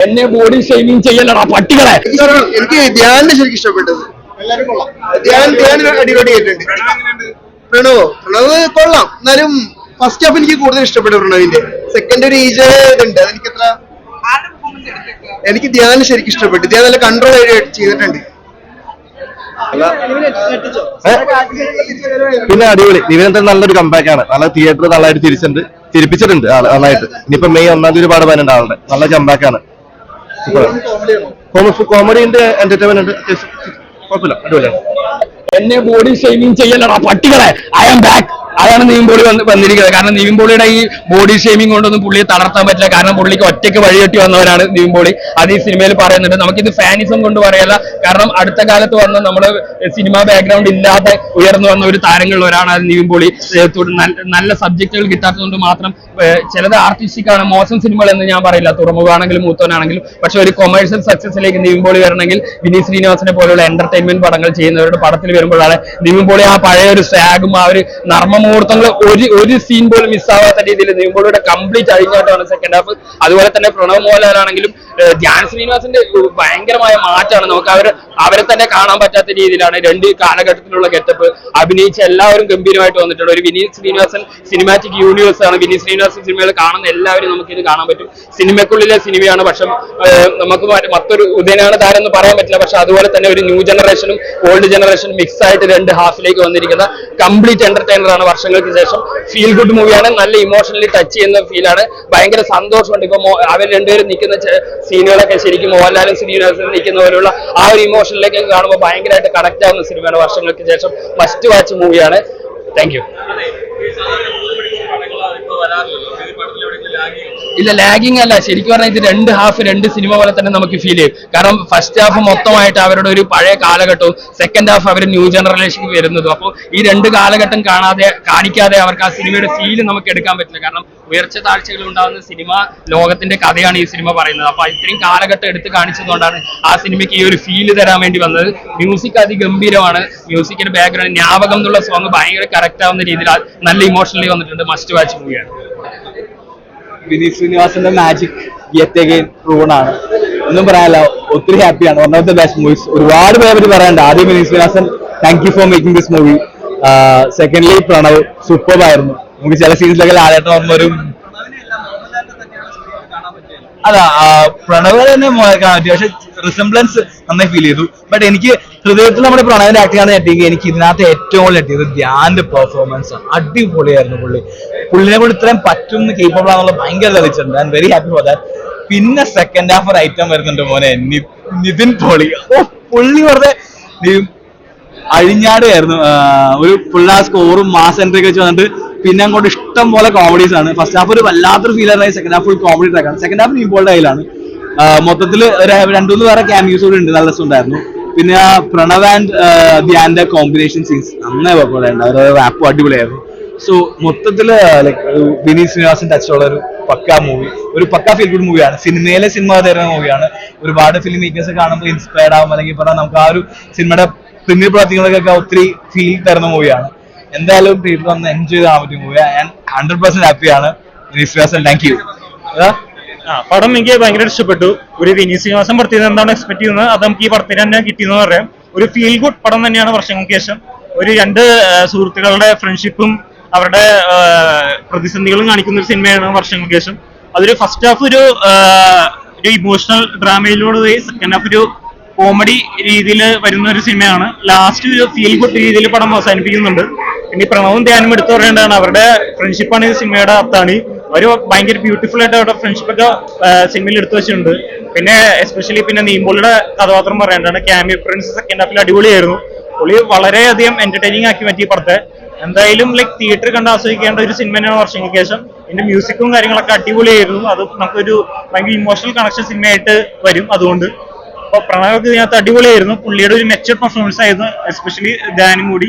എന്നെ body shaming ചെയ്യലടാ പട്ടികളെ. എനിക്ക് ധ്യാനിനെ ശരിക്കും ഇഷ്ടപ്പെട്ടത്. ധ്യാൻ അടിപൊളിയായിട്ടുണ്ട്. പ്രണവ് കൊള്ളാം. എന്നാലും ഫസ്റ്റ് ഹാഫ് എനിക്ക് കൂടുതൽ ഇഷ്ടപ്പെട്ടു പ്രണവിന്റെ. സെക്കൻഡ് ഒരു ഈജ് ഇതുണ്ട്. എനിക്ക് ധ്യാനം ശരിക്കും ഇഷ്ടപ്പെട്ടു. ധ്യാൻ നല്ല കൺട്രോൾ ചെയ്തിട്ടുണ്ട്. പിന്നെ അടിപൊളി. നിവിനന്തൻ നല്ലൊരു കമ്പാക്കാണ്. നല്ല തിയേറ്റർ നല്ലതായിട്ട് ചിരിപ്പിച്ചിട്ടുണ്ട് നന്നായിട്ട്. ഇനിയിപ്പോ മെയ് 1-ാം തീയതി ഒരുപാട് പേരുണ്ട് ആളുടെ. നല്ല കമ്പാക്കാണ്. കോമഡി ഉണ്ട്, എന്റർടൈൻമെന്റ് ഉണ്ട്, കുഴപ്പമില്ല, അടിപൊളിയാണ്. എന്നെ ബോഡി ഷെയ്മിങ് ചെയ്യലടാ പട്ടികളെ. I am back. അതാണ് നിവിൻ പോളി വന്നിരിക്കുന്നത്. കാരണം നിവിൻ പോളിയുടെ ഈ ബോഡി ഷെയ്മിങ് കൊണ്ടൊന്നും പുള്ളിയെ തളർത്താൻ പറ്റില്ല. കാരണം പുള്ളിക്ക് ഒറ്റയ്ക്ക് വഴികെട്ടി വന്നവരാണ് നിവിൻ പോളി. അത് ഈ സിനിമയിൽ പറയുന്നുണ്ട്. നമുക്കിത് ഫാനിസം കൊണ്ട് പറയല്ല. കാരണം അടുത്ത കാലത്ത് വന്ന് നമ്മള് സിനിമ ബാക്ക്ഗ്രൗണ്ട് ഇല്ലാതെ ഉയർന്നു വന്ന ഒരു താരങ്ങളിൽ ഒരാളാണ് നിവിൻ പോളി. നല്ല സബ്ജക്റ്റുകൾ കിട്ടാത്തതുകൊണ്ട് മാത്രം ചിലത് ആർട്ടിസ്റ്റിക് ആണ്, മോശം സിനിമകൾ എന്ന് ഞാൻ പറയില്ല. തുറമുഖാണെങ്കിലും മൂത്തോനാണെങ്കിലും. പക്ഷെ ഒരു കൊമേഴ്ഷ്യൽ സക്സസിലേക്ക് നിവിൻ പോളി വരണമെങ്കിൽ വിനീത് ശ്രീനിവാസനെ പോലുള്ള എന്റർടൈൻമെന്റ് പടങ്ങൾ ചെയ്യുന്നവരുടെ പടത്തിൽ വരുമ്പോഴാണ് നിവിൻ പോളി ആ പഴയ ഒരു സ്വാഗും ആ ഒരു നർമ്മമുഹൂർത്തങ്ങൾ ഒരു സീൻ പോലും മിസ്സാവാത്ത രീതിയിൽ നിവിൻ പോളിയുടെ കംപ്ലീറ്റ് അഴിഞ്ഞാട്ടമാണ് സെക്കൻഡ് ഹാഫ്. അതുപോലെ തന്നെ പ്രണവ് മോഹൻലാലാണെങ്കിലും ധ്യാൻ ശ്രീനിവാസന്റെ ഭയങ്കരമായ മാറ്റമാണ്. നമുക്ക് അവരെ തന്നെ കാണാൻ പറ്റാത്ത രീതിയിലാണ് രണ്ട് കാലഘട്ടത്തിലുള്ള ഗെറ്റപ്പ്. അഭിനയിച്ച എല്ലാവരും ഗംഭീരമായിട്ട് വന്നിട്ടുണ്ട്. ഒരു വിനീത് ശ്രീനിവാസൻ സിനിമാറ്റിക് യൂണിവേഴ്സ് ആണ്. വിനീത് ശ്രീനിവാസൻ സിനിമകൾ കാണുന്ന എല്ലാവരും നമുക്ക് ഇത് കാണാൻ പറ്റും. സിനിമയ്ക്കുള്ളിലെ സിനിമയാണ്. പക്ഷെ നമുക്ക് മറ്റൊരു ഉദയനാണ് താരം എന്ന് പറയാൻ പറ്റില്ല. പക്ഷെ അതുപോലെ തന്നെ ഒരു ന്യൂ ജനറേഷനും ഓൾഡ് ജനറേഷനും മിക്സ് ആയിട്ട് രണ്ട് ഹാഫിലേക്ക് വന്നിരിക്കുന്ന കംപ്ലീറ്റ് എന്റർടൈനർ ആണ്. വർഷങ്ങൾക്ക് ശേഷം ഫീൽ ഗുഡ് മൂവിയാണ്. നല്ല ഇമോഷണലി ടച്ച് ചെയ്യുന്ന ഫീലാണ്. ഭയങ്കര സന്തോഷമുണ്ട്. ഇപ്പൊ അവർ രണ്ടുപേരും നിൽക്കുന്ന സീനുകളൊക്കെ ശരിക്കും മോഹൻലാലും ശ്രീനിവാസനും നിൽക്കുന്ന പോലുള്ള ആ ഒരു ഇമോഷനിലേക്ക് കാണുമ്പോൾ ഭയങ്കരമായിട്ട് കണക്ട് ആവുന്ന സിനിമയാണ്. വർഷങ്ങൾക്ക് ശേഷം മസ്റ്റ് വാച്ച് മൂവിയാണ്. Thank you. ഇല്ല, ലാഗിങ് അല്ല. ശരിക്കും പറഞ്ഞാൽ ഇത് രണ്ട് ഹാഫ് രണ്ട് സിനിമ പോലെ തന്നെ നമുക്ക് ഫീൽ ചെയ്യും. കാരണം ഫസ്റ്റ് ഹാഫ് മൊത്തമായിട്ട് അവരുടെ ഒരു പഴയ കാലഘട്ടവും സെക്കൻഡ് ഹാഫ് അവർ ന്യൂ ജനറേഷൻ വരുന്നതും. അപ്പോൾ ഈ രണ്ട് കാലഘട്ടം കാണിക്കാതെ അവർക്ക് ആ സിനിമയുടെ ഫീല് നമുക്ക് എടുക്കാൻ പറ്റില്ല. കാരണം ഉയർച്ച താഴ്ചകൾ ഉണ്ടാകുന്ന സിനിമ ലോകത്തിന്റെ കഥയാണ് ഈ സിനിമ പറയുന്നത്. അപ്പൊ ഇത്രയും കാലഘട്ടം എടുത്ത് കാണിച്ചതുകൊണ്ടാണ് ആ സിനിമയ്ക്ക് ഈ ഒരു ഫീല് തരാൻ വേണ്ടി വന്നത്. മ്യൂസിക് അതിഗംഭീരമാണ്. മ്യൂസിക്കിന്റെ ബാക്ക്ഗ്രൗണ്ട് ജ്ഞാപകം എന്നുള്ള സോങ് ഭയങ്കര കറക്റ്റ് ആവുന്ന രീതിയിൽ നല്ല ഇമോഷണലി വന്നിട്ടുണ്ട്. മസ്റ്റ് വാച്ച് മൂവിയാണ്. വിനീത് ശ്രീനിവാസന്റെ മാജിക് യെറ്റ് അഗൈൻ പ്രൂവൺ ആണ്. ഒന്നും പറയാനില്ല. ഒത്തിരി ഹാപ്പിയാണ്. One of the best movies. ഒരുപാട് പേര് പറയാനുണ്ട്. ആദ്യം Vineeth Sreenivasan, thank you for making this movie. Secondly Pranav super ആയിരുന്നു. നമുക്ക് ചില സീൻസിലൊക്കെ ലാലേട്ടൻ ഓർമ്മ വരും. അതാ പ്രണവ് തന്നെ കാണാൻ പറ്റി. പക്ഷെ റിസംബ്ലൻസ് നന്നായി ഫീൽ ചെയ്തു. ബട്ട് എനിക്ക് ഹൃദയത്തിൽ നമ്മുടെ പ്രണവിന്റെ ആക്ടിംഗ് ആണ് ഞെട്ടിയെങ്കിൽ എനിക്ക് ഇതിനകത്ത് ഏറ്റവും കൂടുതൽ ഞെട്ടിയത് ധ്യാന്റെ പെർഫോമൻസ്. അടിപൊളിയായിരുന്നു. പുള്ളിനെ കൊണ്ട് ഇത്രയും പറ്റും കേപ്പബിൾ ആണെന്നുള്ള ഭയങ്കര തെളിയിച്ചിട്ടുണ്ട്. I am very happy for that. പിന്നെ സെക്കൻഡ് ഹാഫ് ഒരു ഐറ്റം വരുന്നുണ്ട് മോനെ, നിതിൻ പോളി. പുള്ളി വെറുതെ അഴിഞ്ഞാടുകയായിരുന്നു. ഒരു ഫുൾ ആ സ്കോറും മാസ് എൻട്രി ഒക്കെ വെച്ച് വന്നിട്ട് പിന്നെ അങ്ങോട്ട് ഇഷ്ടം പോലെ കോമഡീസ് ആണ്. ഫസ്റ്റ് ഹാഫ് ഒരു വല്ലാത്തൊരു ഫീൽ ആയിരുന്നു. സെക്കൻഡ് ഹാഫ് ഫുൾ കോമഡി ട്രാക്കാണ്. സെക്കൻഡ് ഹാഫ് നിവിൻപോളിയുടെ കയ്യിലാണ്. മൊത്തത്തിൽ രണ്ടുമൂന്ന് വേറെ ക്യാമിയോസ് കൂടി ഉണ്ട്. നല്ല രസമുണ്ടായിരുന്നു. പിന്നെ പ്രണവ് ആൻഡ് ധ്യാന്റെ കോമ്പിനേഷൻ സീൻസ് നന്നായി കുഴപ്പമില്ലായിരുന്നു. അവരുടെ റാപ്പും അടിപൊളിയായിരുന്നു. സോ മൊത്തത്തില് വിനീത് ശ്രീനിവാസൻ ടച്ചുള്ള ഒരു പക്കാ മൂവി, ഒരു പക്കാ ഫീൽ ഗുഡ് മൂവിയാണ്. സിനിമയിലെ സിനിമ തരുന്ന മൂവിയാണ്. ഒരുപാട് ഫിലിം മേക്കേഴ്സ് കാണുമ്പോൾ ഇൻസ്പയർഡ് ആവും, അല്ലെങ്കിൽ പറഞ്ഞാൽ നമുക്ക് ആ ഒരു സിനിമയുടെ പിന്നിൽ പ്രവർത്തികളൊക്കെ ഒത്തിരി ഫീൽ തരുന്ന മൂവിയാണ്. എന്തായാലും തിയേറ്ററിൽ വന്ന് എൻജോയ് ചെയ്യാൻ പറ്റിയ മൂവിയാണ്. ഞാൻ 100% ഹാപ്പിയാണ്. Vineeth Sreenivasan thank you. പടം എനിക്ക് ഭയങ്കര ഇഷ്ടപ്പെട്ടു. ഒരു വിനീത് ശ്രീനിവാസൻ പടത്തിൽ എന്താണ് എക്സ്പെക്ട് ചെയ്യുന്നത് അത് നമുക്ക് ഈ പടത്തിൽ തന്നെ കിട്ടിയെന്ന് പറയാം. ഒരു ഫീൽ ഗുഡ് പടം തന്നെയാണ്. വർഷങ്ങൾക്ക് ശേഷം ഒരു രണ്ട് സുഹൃത്തുക്കളുടെ ഫ്രണ്ട്ഷിപ്പും അവരുടെ പ്രതിസന്ധികളും കാണിക്കുന്ന ഒരു സിനിമയാണ് വർഷങ്ങൾക്ക് ശേഷം. അതൊരു ഫസ്റ്റ് ഹാഫ് ഒരു ഇമോഷണൽ ഡ്രാമയിലൂടെ, സെക്കൻഡ് ഹാഫ് ഒരു കോമഡി രീതിയിൽ വരുന്ന ഒരു സിനിമയാണ്. ലാസ്റ്റ് ഒരു ഫീൽ ഗുഡ് രീതിയിൽ പടം അവസാനിപ്പിക്കുന്നുണ്ട്. പിന്നെ പ്രണവും ധ്യാനും എടുത്തു പറയേണ്ടതാണ്. അവരുടെ ഫ്രണ്ട്ഷിപ്പാണ് ഈ സിനിമയുടെ അർത്ഥാണി. അവർ ഭയങ്കര ബ്യൂട്ടിഫുൾ ആയിട്ട് അവരുടെ ഫ്രണ്ട്ഷിപ്പൊക്കെ സിനിമയിൽ എടുത്തു വെച്ചിട്ടുണ്ട്. പിന്നെ എസ്പെഷ്യലി പിന്നെ നീമ്പോളിയുടെ കഥാപാത്രം പറയേണ്ടതാണ്. ക്യാമിയോ അപ്പിയറൻസ് സെക്കൻഡ് ഹാഫിൽ അടിപൊളിയായിരുന്നു. പുള്ളി വളരെയധികം എന്റർടൈനിങ് ആക്കി മാറ്റി പടത്തെ. എന്തായാലും തിയേറ്റർ കണ്ട് ആസ്വദിക്കേണ്ട ഒരു സിനിമ തന്നെയാണ് വർഷങ്ങൾക്ക് ശേഷം. ഇതിന്റെ മ്യൂസിക്കും കാര്യങ്ങളൊക്കെ അടിപൊളിയായിരുന്നു. അത് നമുക്കൊരു ഭയങ്കര ഇമോഷണൽ കണക്ഷൻ സിനിമയായിട്ട് വരും. അതുകൊണ്ട് അപ്പൊ പ്രണവൊക്കെ ഇതിനകത്ത് അടിപൊളിയായിരുന്നു. പുള്ളിയുടെ ഒരു മെച്ചൂർഡ് പെർഫോമൻസ് ആയിരുന്നു. എസ്പെഷ്യലി ധ്യാനും കൂടി